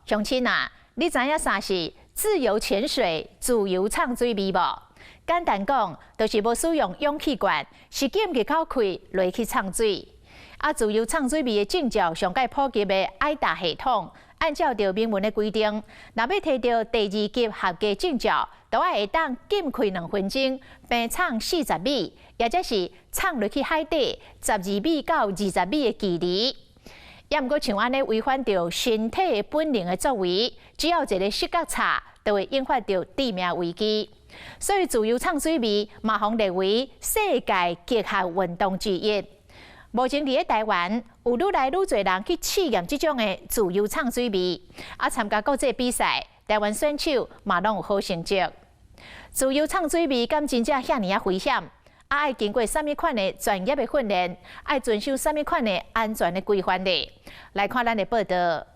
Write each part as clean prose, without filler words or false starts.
乡亲啊，你知影啥是自由潜水、自由畅水味无？简单讲，就是无使用氧气罐，是减入口开落去畅水。自由畅水味的证照上界普及的爱达系统，按照着明文的规定，若要摕到第2级合格证照，都要会当浸开2分钟，并畅40米，或者是畅落去海底12米到20米的距离。也毋过像安尼违反着身体本能的作为，只要一个失觉差，就会引发着致命危机。所以自由畅水味马上列为世界极限运动之一。目前伫台湾有愈来愈侪人去试验这种的自由畅水味，参加国际比赛，台湾选手嘛拢有好成绩。自由畅水味敢真正遐尔危险？爱经过什么款的专业的训练？爱遵守什么款的安全的规范呢？来看咱的报道。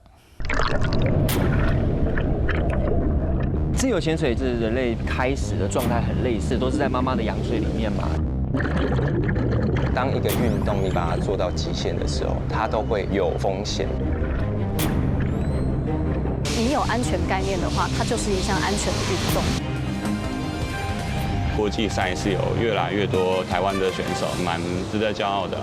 自由潜水是人类开始的状态很类似，都是在妈妈的羊水里面嘛。当一个运动你把它做到极限的时候，它都会有风险。你有安全概念的话，它就是一项安全的运动。国际赛是有越来越多台湾的选手，蛮值得骄傲的。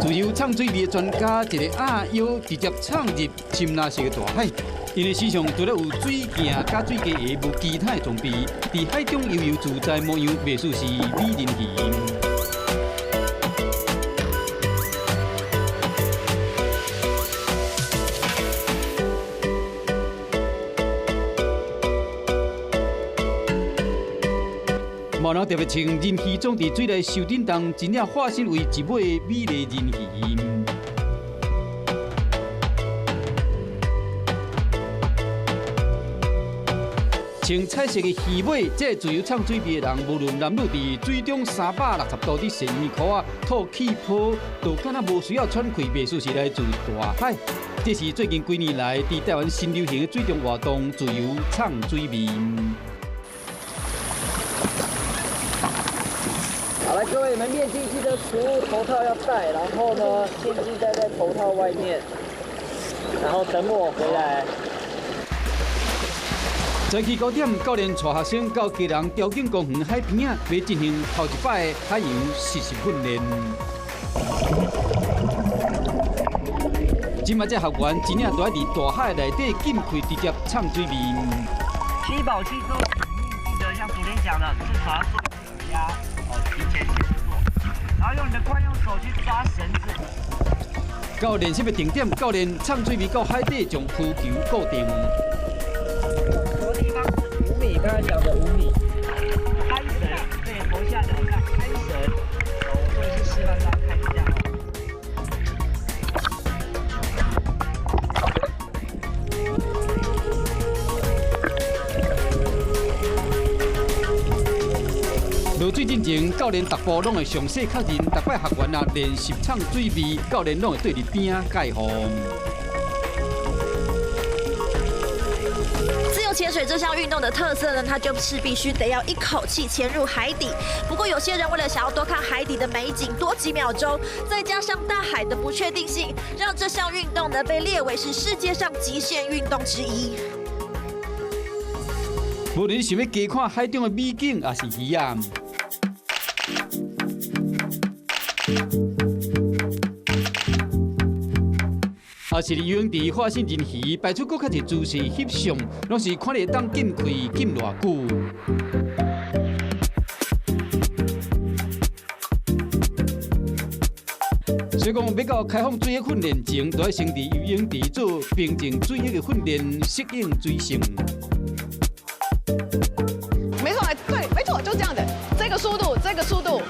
自由畅水味的专家一个阿腰直接畅入深蓝色的大海，因为身上除了有水镜加水鸡鞋，无其他的装备，在海中悠悠自在，模样袂输是美人鱼。无人特别穿人鱼装伫水内受震动，真正化身为一尾美丽人鱼。穿彩色的鱼尾，这自由畅水味的人，无论男女，伫水中360度伫洗面裤啊、吐气泡，都敢若无需要喘气，袂输是来自大海。这是最近几年来伫台湾新流行的水中活动——自由畅水味。好了，各位，你们面镜记得除头套要戴，然后呢，限制戴在头套外面，然后等我回来。早起9点，教练带学生到基隆潮境公园海边要进行头一摆的海洋实习训练。今麦这学员真正都要伫大海内底浸开，直接畅水面。吸饱气之后，记得像昨天讲的，至少要做耳压。提前先做，然后用你的惯用手去抓绳子。到练习的定点，教练畅水味到海底将浮球固定。什么地方是5米？刚才讲的5米。开绳，对，头下脚上开绳。我做一次示范，大家看一下。落水之前，教练逐步拢会详细确认，逐摆学员练习畅水味，教练拢会对伫边仔介护。自由潜水这项运动的特色呢，它就是必须得要一口气潜入海底。不过有些人为了想要多看海底的美景，多几秒钟，再加上大海的不确定性，让这项运动呢被列为是世界上极限运动之一。无论想要加看海中的美景，也是鱼啊。也是游泳池化身人鱼，摆出搁较一姿势翕相，拢是看你当浸开浸偌久。所以讲，要到开放水域训练前，都要先伫游泳池做平静水域的训练，适应水性。没错，对，没错，就这样子。这个速度，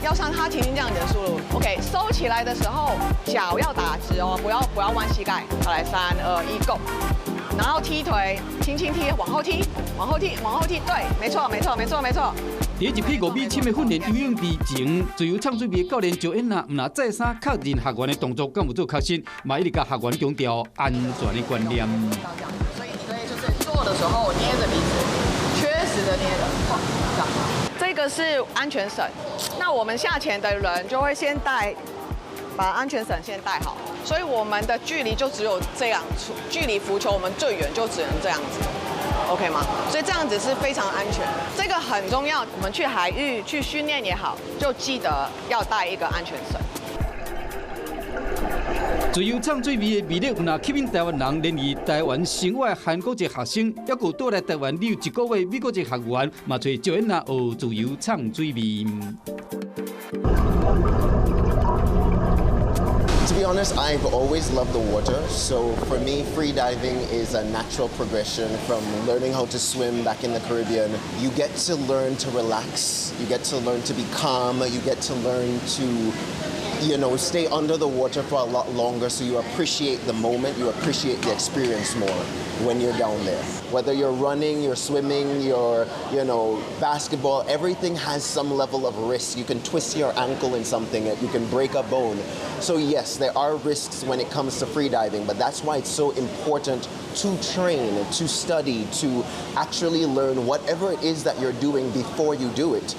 要像他前面这样子的速度。OK， 收起来的时候，脚要打直哦，不要弯膝盖。好，来，3、2、1，Go。然后踢腿，轻轻踢，往后踢，对，没错。第一批5米深的训练游泳池前，自由畅水味教练Jo Anna唔拿再三确认学员的动作敢有做确实，嘛一直甲学员强调安全的观念。所以你对，就是做的时候捏着鼻子，确实的捏着，这样。个是安全绳，那我们下潜的人就会先把安全绳先带好，所以我们的距离就只有这样，距离浮球我们最远就只能这样子。OK 吗？所以这样子是非常安全，这个很重要。我们去海域去训练也好，就记得要带一个安全绳。自由唱水味的魅力有哪吸引台湾人，连于台湾生活的韩国籍学生，还有倒来台湾留1个月美国籍学员，嘛找赵妍娜学自由唱水味。To be honest, I've always loved the water, so for me, free diving is a natural progression from learning how to swim back in the Caribbean. You get to learn to relax, you get to learn to be calm, you get to learn to stay under the water for a lot longer, so you appreciate the moment, you appreciate the experience more when you're down there. Whether you're running, you're swimming, you're, basketball, everything has some level of risk. You can twist your ankle in something, you can break a bone. So yes, there are risks when it comes to freediving, but that's why it's so important to train, to study, to actually learn whatever it is that you're doing before you do it.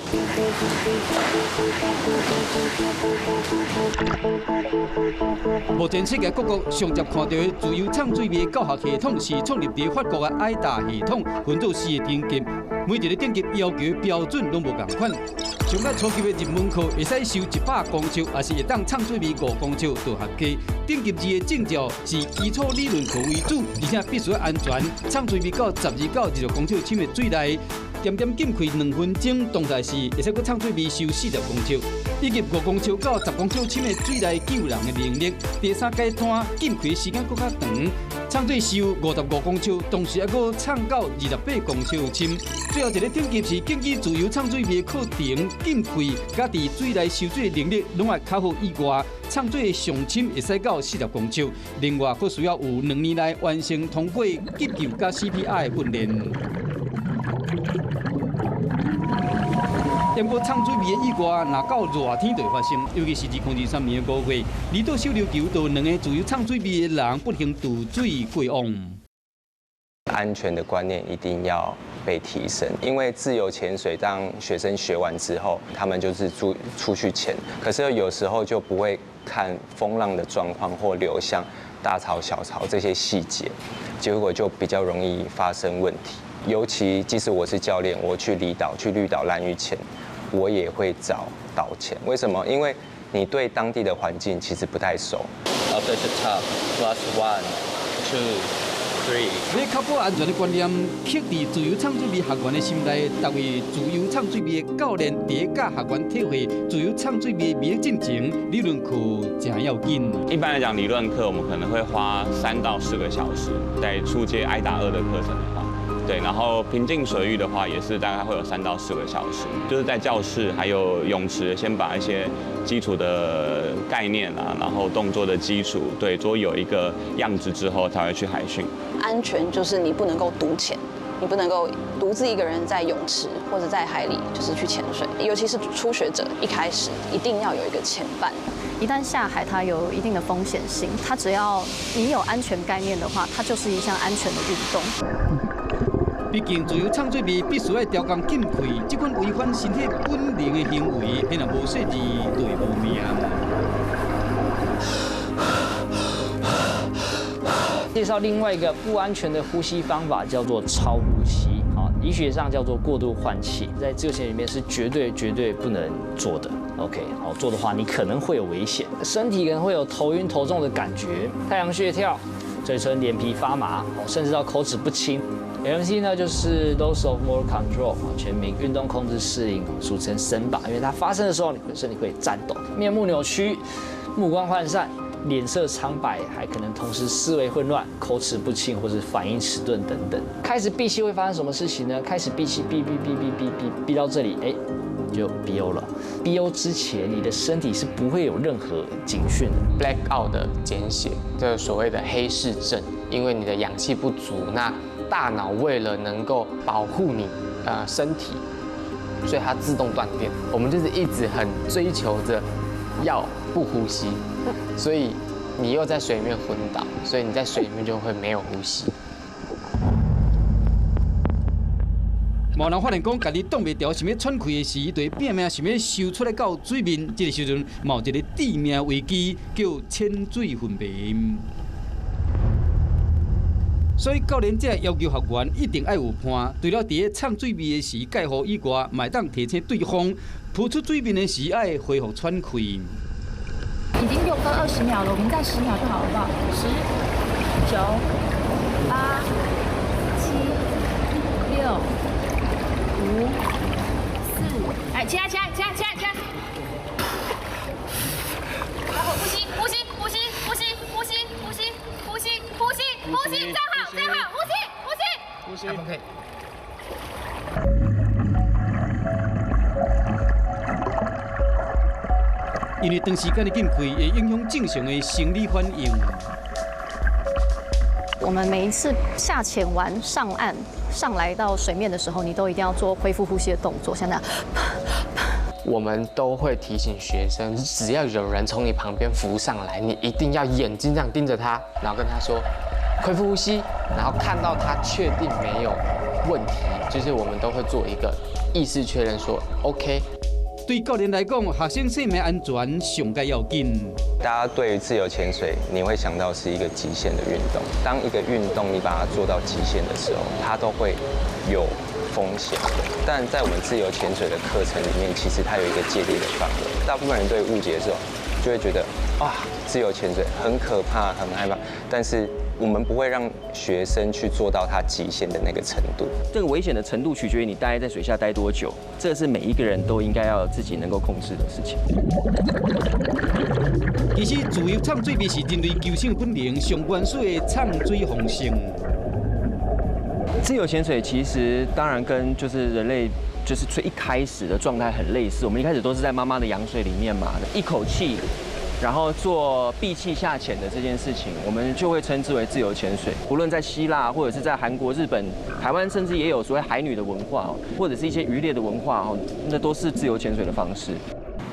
目前世界各国上接看到的自由唱水味教学系统是创立在法国的爱达系统，分做4个等级，每一个等级要求的标准拢无同款。上较初级的入门课会使收100公尺，也是会当唱水味5公尺就合格。等级2的证照是基础理论课为主，而且必须安全，唱水味到12到26公尺深的水内。点点浸开2分钟，动态时会使搁唱水味收40公尺，以及5公尺到10公尺深的水内救人的能力。第3阶段浸开时间搁较长，唱水收55公尺，同时还搁唱到28公尺深。最后一个等级是根据自由唱水味课程浸开，加伫水内受水的能力拢爱较好以外，唱水的上深会使到40公尺。另外，搁需要有2年内完成通过急救加 CPR 的训练。不过唱水味的意外，若到热天就会发生，尤其是2023年的5月，离岛小琉球就2个自由唱水味的人不幸渡水过往。安全的观念一定要被提升，因为自由潜水当学生学完之后，他们就是出去潜，可是有时候就不会看风浪的状况或流向、大潮小潮这些细节，结果就比较容易发生问题。尤其即使我是教练，我去离岛、去绿岛、兰屿潜，我也会找岛潜。为什么？因为你对当地的环境其实不太熟。After the top, plus 1, 2, 3。为确保安全的观念，刻在自由唱水味学员的心内，逐位自由唱水味的教练第一教学员体会自由唱水味的味进程，理论课真要紧。一般来讲，理论课我们可能会花3到4个小时，在初阶爱达2的课程的话。对，然后平静水域的话，也是大概会有3到4个小时，就是在教室还有泳池，先把一些基础的概念啊，然后动作的基础，对，做有一个样子之后，才会去海训。安全就是你不能够独潜，你不能够独自一个人在泳池或者在海里就是去潜水，尤其是初学者，一开始一定要有一个潜伴。一旦下海，它有一定的风险性，它只要你有安全概念的话，它就是一项安全的运动。毕竟自由唱水味必须要调工禁开，这款违反身体本能的行为，迄若无细致就会无命。介绍另外一个不安全的呼吸方法，叫做超呼吸。医学上叫做过度换气，在自由潜里面是绝对不能做的。OK， 好做的话，你可能会有危险，身体可能会有头晕头重的感觉，太阳穴跳，嘴唇、脸皮发麻，甚至到口齿不清。LMC 呢，就是 Loss of Motor Control， 全名运动控制适应，俗称SMBA，因为它发生的时候，你身体会颤抖，面目扭曲，目光涣散，脸色苍白，还可能同时思维混乱、口齿不清或是反应迟钝等等。开始闭气会发生什么事情呢？开始闭气，闭到这里，就 BO 了。BO 之前，你的身体是不会有任何警讯的。Blackout 的简写，这所谓的黑市症，因为你的氧气不足，那大脑为了能够保护你身体，所以它自动断电。我们就是一直很追求着要不呼吸，所以你又在水里面昏倒，所以你在水里面就会没有呼吸。某人发现讲家己挡袂牢，想要喘气的时，就拼命想要游出来到水面。这个时阵，冒一个致命危机，叫潜水昏迷。所以教练者要求学员一定要有伴，除了伫个唱水面的时介护以外，嘛当提醒对方浮出水面的时爱恢复喘气。已经6分20秒了，我们再10秒就好了，好不好？10、9、8、7、6、5、4，哎，起来！然后呼吸，站好，呼吸。OK。因为长时间的浸开会影响正常的生理反应。我们每一次下潜完上岸，上来到水面的时候，你都一定要做恢复呼吸的动作，像这样。我们都会提醒学生，只要有人从你旁边浮上来，你一定要眼睛这样盯着他，然后跟他说恢复呼吸，然后看到他确定没有问题，就是我们都会做一个意识确认说 OK。对教练来讲，学生生命安全上该要紧。大家对于自由潜水，你会想到是一个极限的运动。当一个运动你把它做到极限的时候，它都会有风险的。但在我们自由潜水的课程里面，其实它有一个界定的范围。大部分人对误解的时候，就会觉得自由潜水很可怕、很害怕，但是我们不会让学生去做到他极限的那个程度。这个危险的程度取决于你待在水下待多久，这是每一个人都应该要自己能够控制的事情。其实自由唱水面是人类求生本能上原始的唱水方式。自由潜水其实当然跟就是人类就是最一开始的状态很类似，我们一开始都是在妈妈的羊水里面嘛，一口气。然后做闭气下潜的这件事情，我们就会称之为自由潜水。无论在希腊，或者是在韩国、日本、台湾，甚至也有所谓海女的文化，或者是一些渔猎的文化，那都是自由潜水的方式。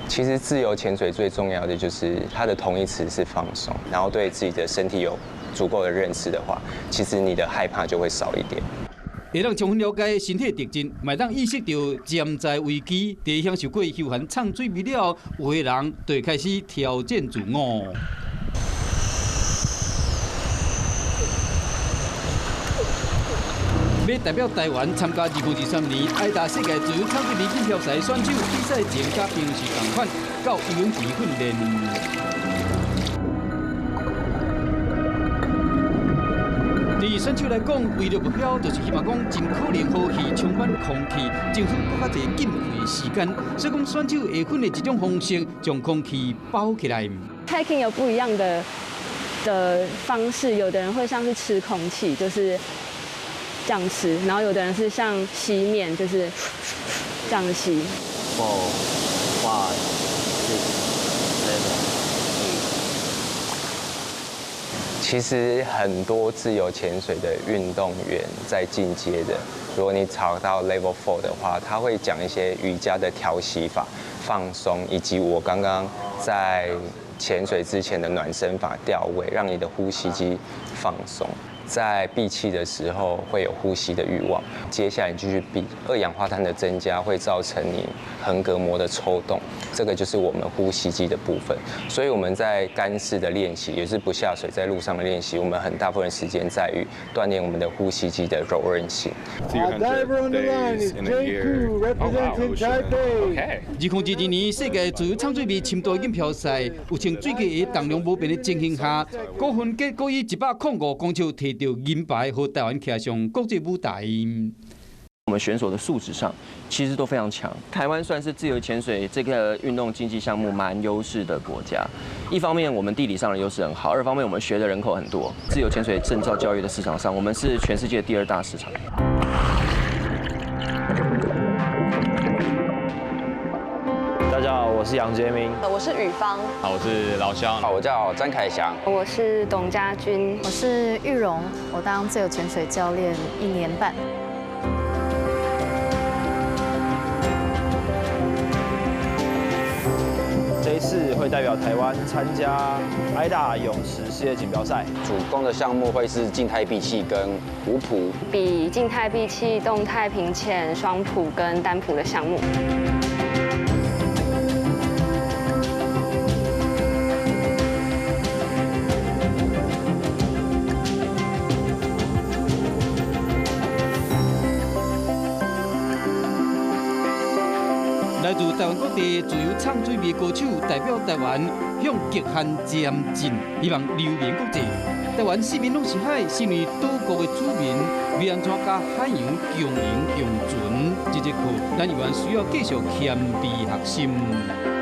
其实自由潜水最重要的就是它的同义词是放松，然后对自己的身体有足够的认识的话，其实你的害怕就会少一点。会让充分了解身体特征，嘛当意识到潜在危机。在享受过休闲唱水面了，有的人就会开始挑战自我。要代表台湾参加2023年爱达世界自由唱水面锦标赛选手比赛前甲平时同款，到游泳池训练。对于选手来讲，为了目标就是希望讲尽可能呼吸充满空气，争取更加侪浸会的时间。所以讲选手会训的一种方式，将空气包起来。Taking 有不一样的方式，有的人会像是吃空气，就是这样吃，然后有的人是像吸面，就是这样吸。4、5、6、7。其实很多自由潜水的运动员在进阶的，如果你考到 Level 4的话，他会讲一些瑜伽的调息法、放松，以及我刚刚在潜水之前的暖身法调位，让你的呼吸机放松。在闭气的时候会有呼吸的欲望，接下来你继续闭，二氧化碳的增加会造成你横膈膜的抽动，这个就是我们呼吸机的部分。所以我们在干式的练习，也是不下水在路上的练习，我们很大部分时间在于锻炼我们的呼吸机的柔韧性。2022年世界自由唱水面深度锦标赛，有请水机的重量无变的情形下，高分结果以105公尺提到银牌，和台湾骑上国际舞台。我们选手的素质上其实都非常强。台湾算是自由潜水这个运动竞技项目蛮优势的国家。一方面我们地理上的优势很好，二方面我们学的人口很多。自由潜水证照教育的市场上，我们是全世界第2大市场。大家好，我是杨杰明。我是雨芳。好，我是老肖。好，我叫张凯翔。我是董家军。我是玉荣。我当自由潜水教练1年半。这一次会会代表台湾参加挨打泳池世界锦标赛。主攻的项目会是静态闭气跟五蹼，比静态闭气、动态平潜、双蹼跟单蹼的项目。来自台湾各地自由唱水味歌手代表台湾向极限前进，希望流连国际。台湾四面拢是海，身为岛国的主民，要安怎甲海洋共赢共存？这节课，咱依然需要继续谦卑学习。